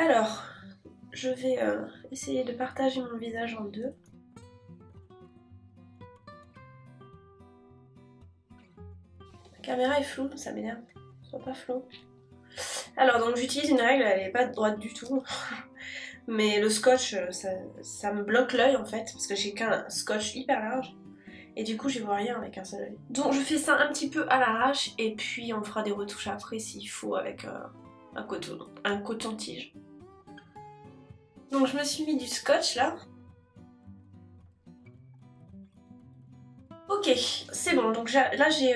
Alors, je vais essayer de partager mon visage en deux. La caméra est floue, ça m'énerve. Soit pas flou. Alors donc j'utilise une règle, elle est pas droite du tout. Mais le scotch, ça me bloque l'œil en fait, parce que j'ai qu'un scotch hyper large. Et du coup j'y vois rien avec un seul œil. Donc je fais ça un petit peu à l'arrache, et puis on fera des retouches après s'il faut avec un coton-tige. Donc je me suis mis du scotch là. Ok, c'est bon, donc là j'ai...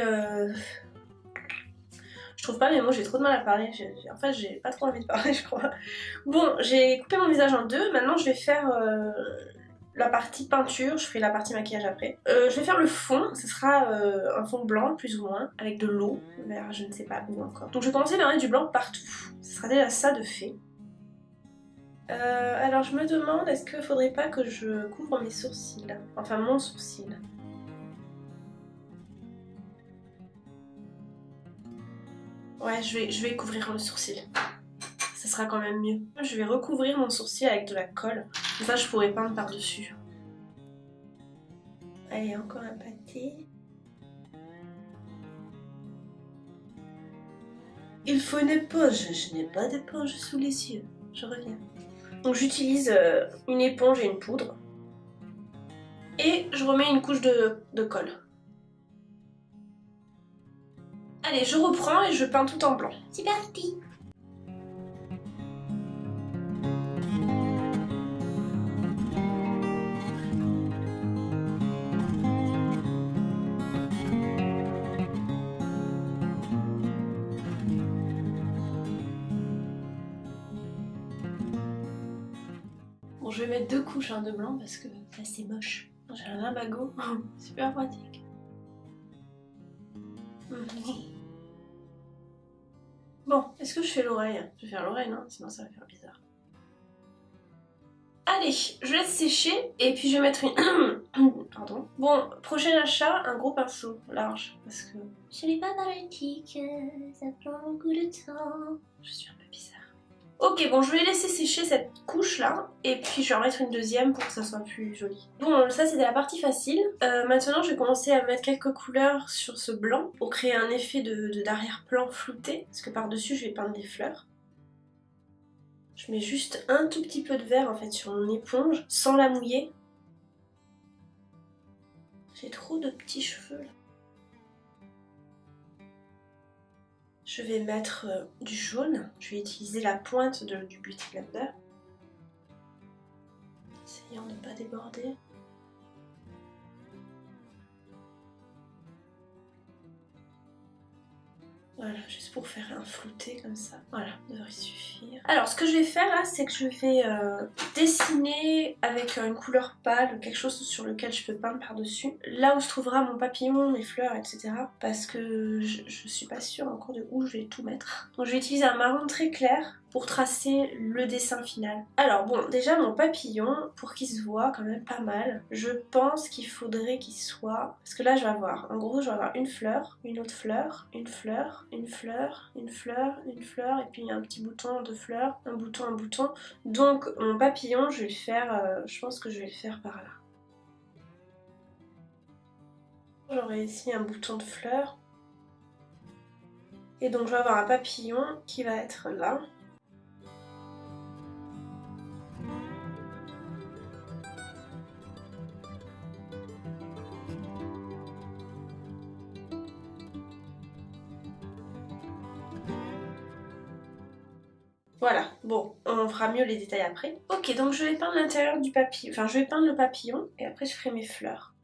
Je trouve pas mes mots, j'ai trop de mal à parler. En fait, j'ai pas trop envie de parler, je crois. Bon, j'ai coupé mon visage en deux. Maintenant, je vais faire la partie peinture. Je ferai la partie maquillage après. Je vais faire le fond. Ce sera un fond blanc, plus ou moins, avec de l'eau, vers je ne sais pas où encore. Donc, je vais commencer par mettre du blanc partout. Ce sera déjà ça de fait. Alors, je me demande, est-ce qu'il faudrait pas que je couvre mes sourcils? Enfin, mon sourcil. Ouais, je vais couvrir le sourcil. Ça sera quand même mieux. Je vais recouvrir mon sourcil avec de la colle. Comme ça, je pourrais peindre par-dessus. Allez, encore un pâté. Il faut une éponge. Je n'ai pas d'éponge sous les yeux. Je reviens. Donc j'utilise une éponge et une poudre. Et je remets une couche de colle. Allez, je reprends et je peins tout en blanc. C'est parti! Bon, je vais mettre deux couches de blanc parce que là c'est moche. J'ai un limbago, super pratique. Bon, est-ce que je fais l'oreille? Je vais faire l'oreille, non? Sinon ça va faire bizarre. Allez, je laisse sécher et puis je vais mettre une... Pardon. Bon, prochain achat, un gros pinceau large parce que... Je n'ai pas d'arrêtique, ça prend beaucoup de temps. Je suis un peu bizarre. Ok, bon, je vais laisser sécher cette couche là et puis je vais en mettre une deuxième pour que ça soit plus joli. Bon, ça c'était la partie facile. Maintenant je vais commencer à mettre quelques couleurs sur ce blanc pour créer un effet d'arrière-plan flouté parce que par-dessus je vais peindre des fleurs. Je mets juste un tout petit peu de vert en fait sur mon éponge sans la mouiller. J'ai trop de petits cheveux là. Je vais mettre du jaune. Je vais utiliser la pointe du Beauty Blender. Essayant de ne pas déborder. Voilà, juste pour faire un flouté comme ça. Voilà, devrait suffire. Alors, ce que je vais faire là, c'est que je vais dessiner avec une couleur pâle, quelque chose sur lequel je peux peindre par-dessus. Là où se trouvera mon papillon, mes fleurs, etc. Parce que je suis pas sûre encore de où je vais tout mettre. Donc je vais utiliser un marron très clair pour tracer le dessin final. Alors bon, déjà mon papillon, pour qu'il se voit quand même pas mal, je pense qu'il faudrait qu'il soit... Parce que là je vais avoir, en gros je vais avoir une fleur, une autre fleur, une fleur, une fleur, une fleur, une fleur, et puis un petit bouton de fleurs, un bouton, un bouton. Donc mon papillon, je vais le faire, je pense que je vais le faire par là. J'aurai ici un bouton de fleurs. Et donc je vais avoir un papillon qui va être là. Voilà, bon, on fera mieux les détails après. Ok, donc je vais peindre l'intérieur du papillon, enfin je vais peindre le papillon et après je ferai mes fleurs.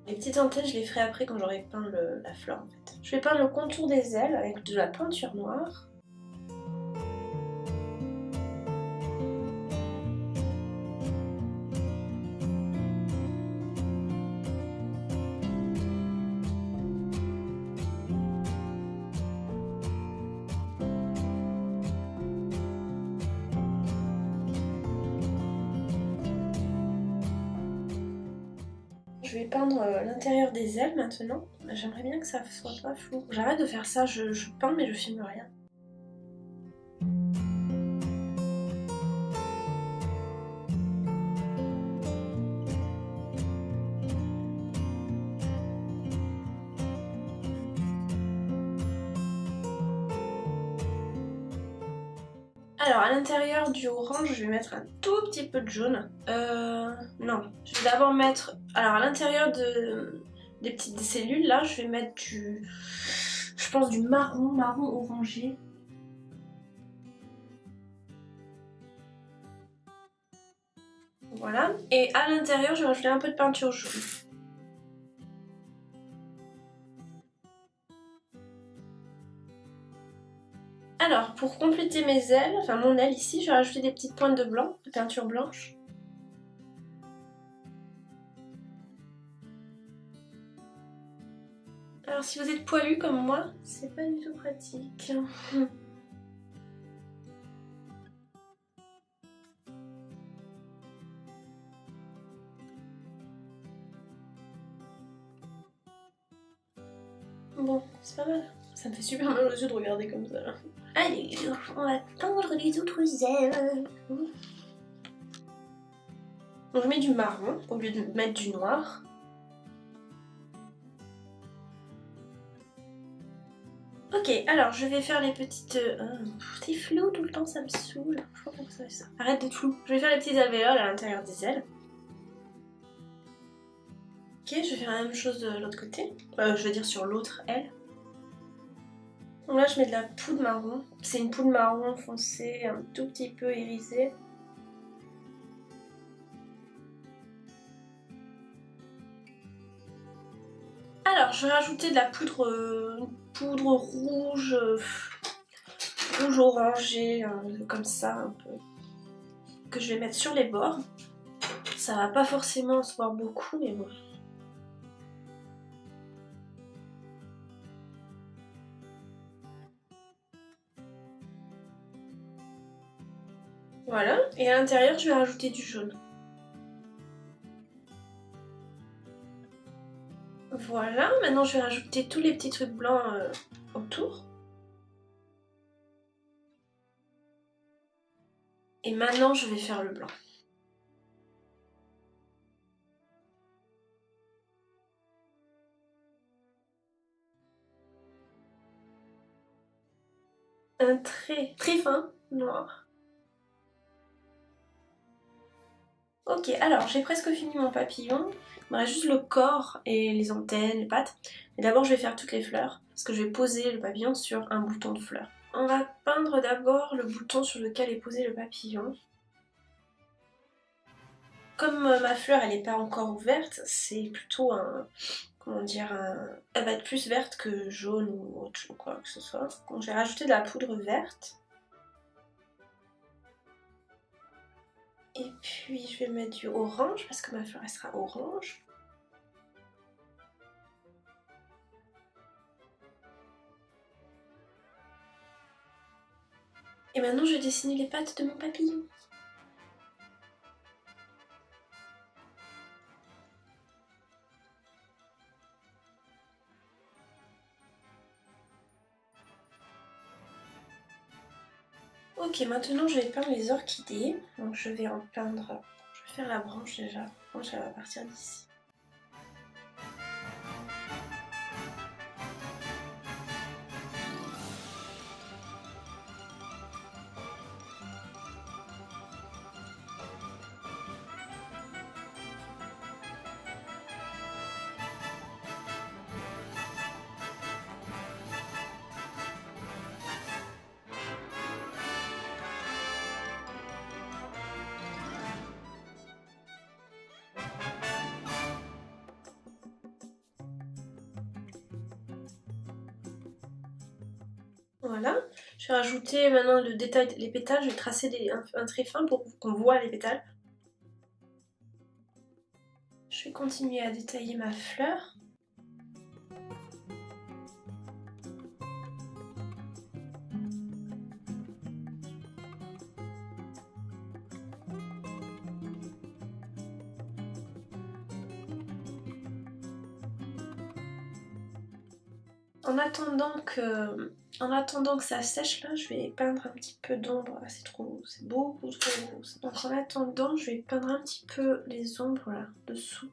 Les petites antennes, je les ferai après quand j'aurai peint la fleur en fait. Je vais peindre le contour des ailes avec de la peinture noire. je vais peindre l'intérieur des ailes maintenant. J'aimerais bien que ça soit pas flou. J'arrête de faire ça, je peins mais je filme rien. Alors à l'intérieur du orange, je vais mettre un tout petit peu de jaune. Non, je vais d'abord mettre... Alors à l'intérieur des petites cellules là, je vais mettre du... Je pense du marron orangé. Voilà. Et à l'intérieur, je vais rajouter un peu de peinture jaune. Alors, pour compléter mes ailes, enfin mon aile ici, je vais rajouter des petites pointes de blanc, de peinture blanche. Alors si vous êtes poilu comme moi, c'est pas du tout pratique. Bon, c'est pas mal. Ça me fait super mal aux yeux de regarder comme ça. Allez, on va peindre les autres ailes. Donc je mets du marron au lieu de mettre du noir. Ok, alors je vais faire les petites... c'est flou tout le temps, ça me saoule. Je crois que ça fait ça. Arrête d'être flou. Je vais faire les petites alvéoles à l'intérieur des ailes. Ok, je vais faire la même chose de l'autre côté. Je veux dire sur l'autre aile. Donc là je mets de la poudre marron. C'est une poudre marron foncée, un tout petit peu irisée. Alors je vais rajouter de la poudre, rouge, rouge orangé, comme ça un peu. Que je vais mettre sur les bords. Ça va pas forcément se voir beaucoup mais bon. Voilà, et à l'intérieur je vais rajouter du jaune. Voilà, maintenant je vais rajouter tous les petits trucs blancs autour. Et maintenant je vais faire le blanc. Un trait très fin, noir. Ok, alors j'ai presque fini mon papillon. Il me reste juste le corps et les antennes, les pattes. Mais d'abord je vais faire toutes les fleurs, parce que je vais poser le papillon sur un bouton de fleurs. On va peindre d'abord le bouton sur lequel est posé le papillon. Comme ma fleur elle n'est pas encore ouverte, c'est plutôt un... Comment dire, elle va être plus verte que jaune ou autre ou quoi que ce soit. Donc je vais rajouter de la poudre verte. Et puis je vais mettre du orange parce que ma fleur elle sera orange. Et maintenant je vais dessiner les pattes de mon papillon. Ok, maintenant je vais peindre les orchidées. Donc je vais en peindre... Je vais faire la branche déjà. La branche elle va partir d'ici. Voilà, je vais rajouter maintenant le détail, les pétales, je vais tracer un trait fin pour qu'on voit les pétales. Je vais continuer à détailler ma fleur. En attendant que ça sèche là, je vais peindre un petit peu d'ombre. Ah, c'est trop, c'est beaucoup trop rose. Donc en attendant, je vais peindre un petit peu les ombres là, dessous.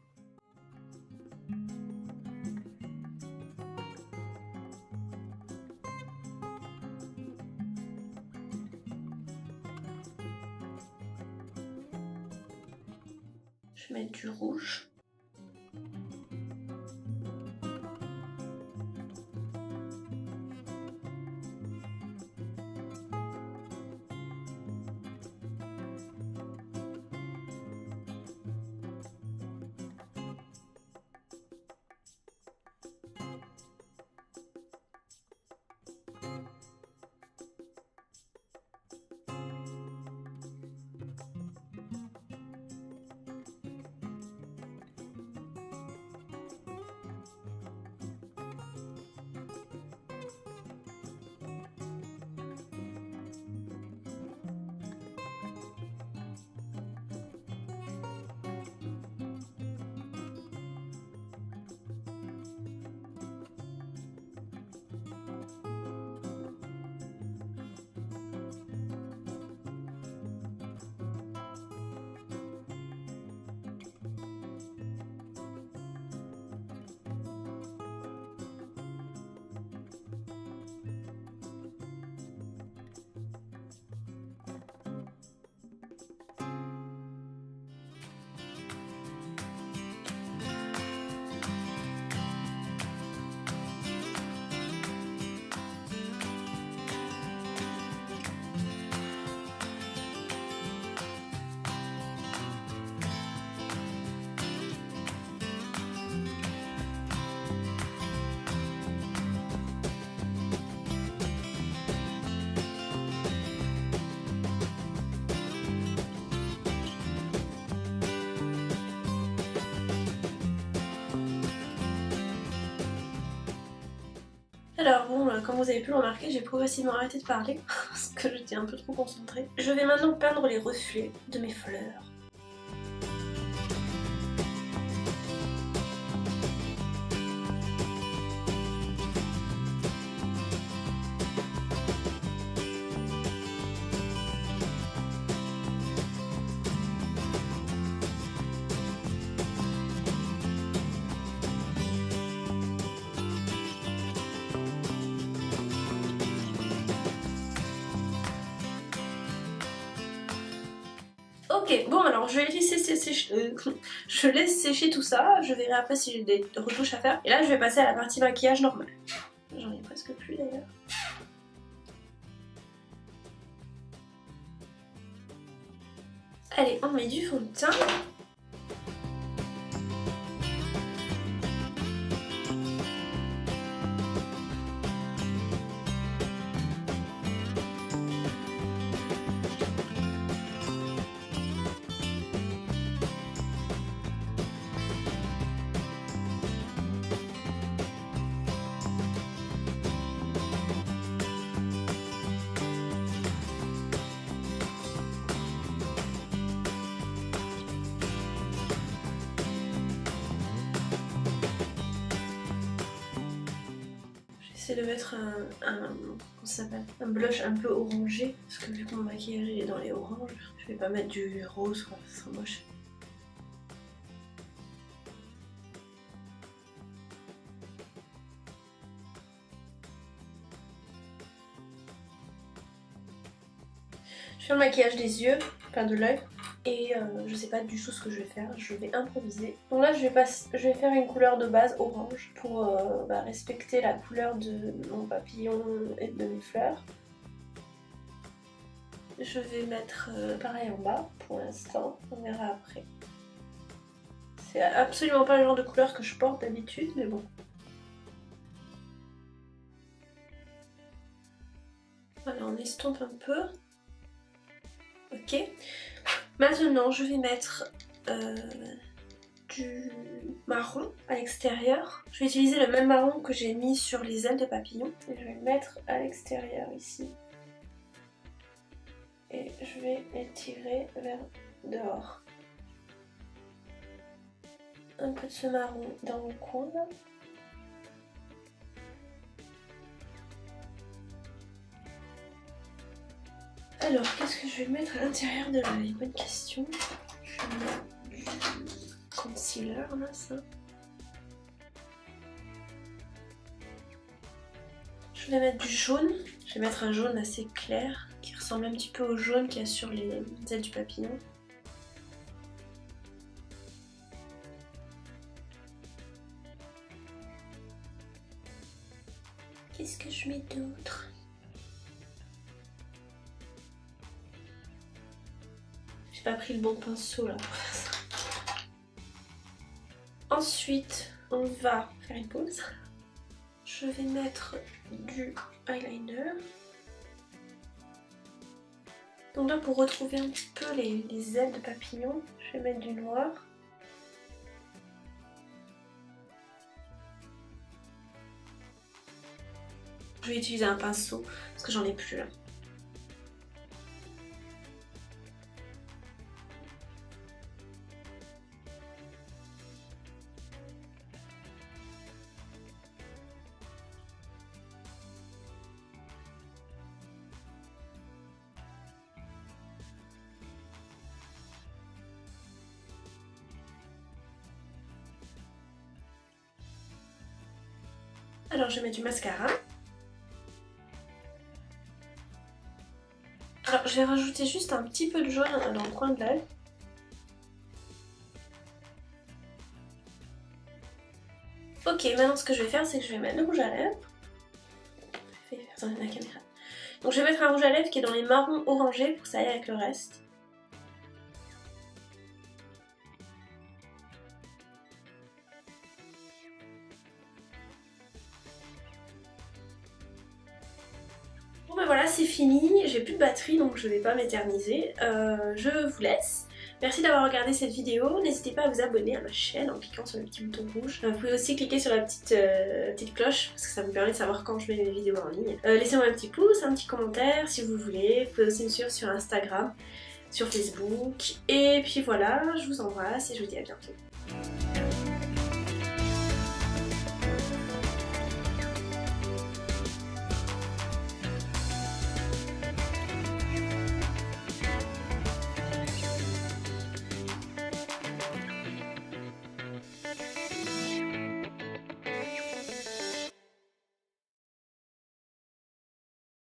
Je vais mettre du rouge. Alors bon, comme vous avez pu le remarquer, j'ai progressivement arrêté de parler parce que j'étais un peu trop concentrée. Je vais maintenant peindre les reflets de mes fleurs. Ok, bon alors je vais laisser sécher, je laisse sécher tout ça, je verrai après si j'ai des retouches à faire. Et là je vais passer à la partie maquillage normale. J'en ai presque plus d'ailleurs. Allez, on met du fond de teint. J'essaie de mettre un blush un peu orangé, parce que vu que mon maquillage est dans les oranges, je vais pas mettre du rose quoi, ça sera moche. Je fais le maquillage des yeux, enfin de l'œil. Et je sais pas du tout ce que je vais faire, je vais improviser. Donc là je vais faire une couleur de base orange pour respecter la couleur de mon papillon et de mes fleurs. Je vais mettre pareil en bas pour l'instant, on verra après. C'est absolument pas le genre de couleur que je porte d'habitude, mais bon. Voilà, on estompe un peu. Ok. Maintenant, je vais mettre du marron à l'extérieur. Je vais utiliser le même marron que j'ai mis sur les ailes de papillon. Et je vais le mettre à l'extérieur ici. Et je vais l'étirer vers dehors. Un peu de ce marron dans le coin là. Alors, qu'est-ce que je vais mettre à l'intérieur de l'œil? Bonne question. Je vais mettre du concealer, là, ça. Je vais mettre du jaune. Je vais mettre un jaune assez clair, qui ressemble un petit peu au jaune qu'il y a sur les ailes du papillon. Qu'est-ce que je mets d'autre? J'ai pas pris le bon pinceau là pour faire ça. Ensuite, on va faire une pause. Je vais mettre du eyeliner. Donc là, pour retrouver un petit peu les ailes de papillon, je vais mettre du noir. Je vais utiliser un pinceau parce que j'en ai plus là. Alors je vais mettre du mascara. Alors je vais rajouter juste un petit peu de jaune dans le coin de l'œil. Ok, maintenant ce que je vais faire, c'est que je vais mettre le rouge à lèvres. Je vais faire tourner la caméra. Donc je vais mettre un rouge à lèvres qui est dans les marrons orangés pour que ça aille avec le reste. Bon ben voilà, c'est fini, j'ai plus de batterie donc je vais pas m'éterniser. Je vous laisse. Merci d'avoir regardé cette vidéo, n'hésitez pas à vous abonner à ma chaîne en cliquant sur le petit bouton rouge. Vous pouvez aussi cliquer sur la petite cloche parce que ça me permet de savoir quand je mets mes vidéos en ligne. Laissez-moi un petit pouce, un petit commentaire si vous voulez. Vous pouvez aussi me suivre sur Instagram, sur Facebook. Et puis voilà, je vous embrasse et je vous dis à bientôt.